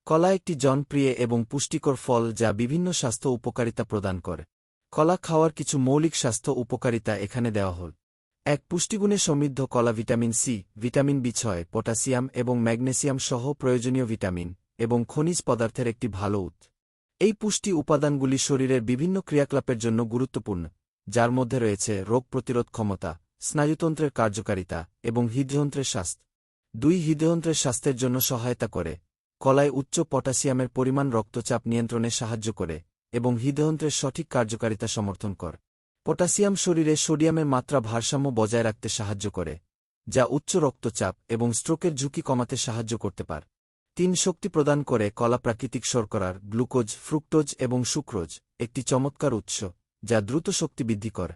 কলা একটি জনপ্রিয় এবং পুষ্টিকর ফল যা বিভিন্ন স্বাস্থ্য উপকারিতা প্রদান করে। কলা খাওয়ার কিছু মৌলিক স্বাস্থ্য উপকারিতা এখানে দেওয়া হল। ১. পুষ্টিগুণে সমৃদ্ধ কলা ভিটামিন সি, ভিটামিন বি6, পটাশিয়াম এবং ম্যাগনেসিয়াম সহ প্রয়োজনীয় ভিটামিন এবং খনিজ পদার্থের একটি ভালো উৎস। এই পুষ্টি উপাদানগুলি শরীরের বিভিন্ন ক্রিয়াকলাপের জন্য গুরুত্বপূর্ণ, যার মধ্যে রয়েছে রোগ প্রতিরোধ ক্ষমতা, স্নায়ুতন্ত্রের কার্যকারিতা এবং হৃদযন্ত্রের স্বাস্থ্য। ২. হৃদযন্ত্রের স্বাস্থ্যের জন্য সহায়তা করে। কলায় উচ্চ পটাশিয়ামের পরিমাণ রক্তচাপ নিয়ন্ত্রণে সাহায্য করে এবং হৃদযন্ত্রের সঠিক কার্যকারিতা সমর্থন করে। পটাশিয়াম শরীরে সোডিয়ামের মাত্রা ভারসাম্য বজায় রাখতে সাহায্য করে, যা উচ্চ রক্তচাপ এবং স্ট্রোকের ঝুঁকি কমাতে সাহায্য করতে পারে। ৩. শক্তি প্রদান করে। কলা প্রাকৃতিক শর্করার, গ্লুকোজ, ফ্রুক্টোজ এবং সুক্রোজ একটি চমৎকার উৎস, যা দ্রুত শক্তি বৃদ্ধি করে।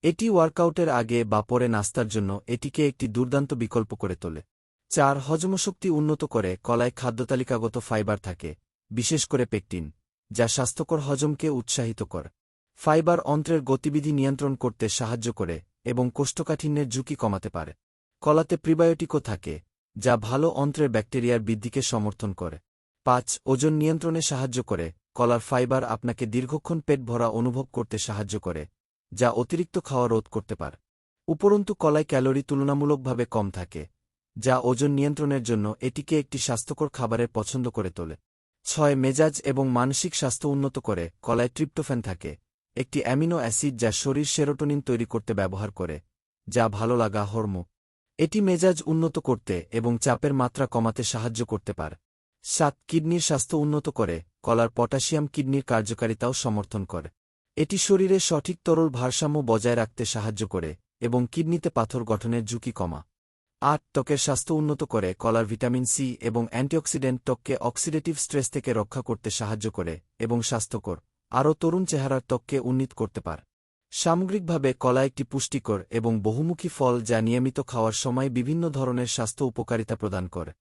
এটি ওয়ার্কআউটের আগে বা পরে নাস্তার জন্য এটিকে একটি দুর্দান্ত বিকল্প করে তোলে। ৪. হজমশক্তি উন্নত করে। কলায় খাদ্যতালিকাগত ফাইবার থাকে, বিশেষ করে পেকটিন, যা স্বাস্থ্যকর হজমকে উৎসাহিত করে। ফাইবার অন্ত্রের গতিবিধি নিয়ন্ত্রণ করতে সাহায্য করে এবং কোষ্ঠকাঠিন্যের ঝুঁকি কমাতে পারে। কলাতে প্রিবায়োটিকও থাকে, যা ভালো অন্ত্রের ব্যাকটেরিয়ার বৃদ্ধিকে সমর্থন করে। ৫. ওজন নিয়ন্ত্রণে সাহায্য করে। কলার ফাইবার আপনাকে দীর্ঘক্ষণ পেট ভরা অনুভব করতে সাহায্য করে, যা অতিরিক্ত খাওয়া রোধ করতে পারে। উপরন্তু কলায় ক্যালোরি তুলনামূলকভাবে কম থাকে, যা ওজন নিয়ন্ত্রণের জন্য এটিকে একটি স্বাস্থ্যকর খাবারের পছন্দ করে তোলে। ৬. মেজাজ এবং মানসিক স্বাস্থ্য উন্নত করে। কলায় ট্রিপ্টোফ্যান থাকে, একটি অ্যামিনো অ্যাসিড যা শরীর সেরোটোনিন তৈরি করতে ব্যবহার করে, যা ভালো লাগা হরমোন। এটি মেজাজ উন্নত করতে এবং চাপের মাত্রা কমাতে সাহায্য করতে পারে। ৭. কিডনির স্বাস্থ্য উন্নত করে। কলার পটাশিয়াম কিডনির কার্যকারিতাও সমর্থন করে। এটি শরীরে সঠিক তরল ভারসাম্য বজায় রাখতে সাহায্য করে এবং কিডনিতে পাথর গঠনের ঝুঁকি কমা। ৮. ত্বকের স্বাস্থ্য উন্নত করে। কলার ভিটামিন সি এবং অ্যান্টিঅক্সিডেন্ট ত্বককে অক্সিডেটিভ স্ট্রেস থেকে রক্ষা করতে সাহায্য করে এবং স্বাস্থ্যকর, আরও তরুণ চেহারার ত্বককে উন্নীত করতে পারে। সামগ্রিকভাবে কলা একটি পুষ্টিকর এবং বহুমুখী ফল যা নিয়মিত খাওয়ার সময় বিভিন্ন ধরনের স্বাস্থ্য উপকারিতা প্রদান করে।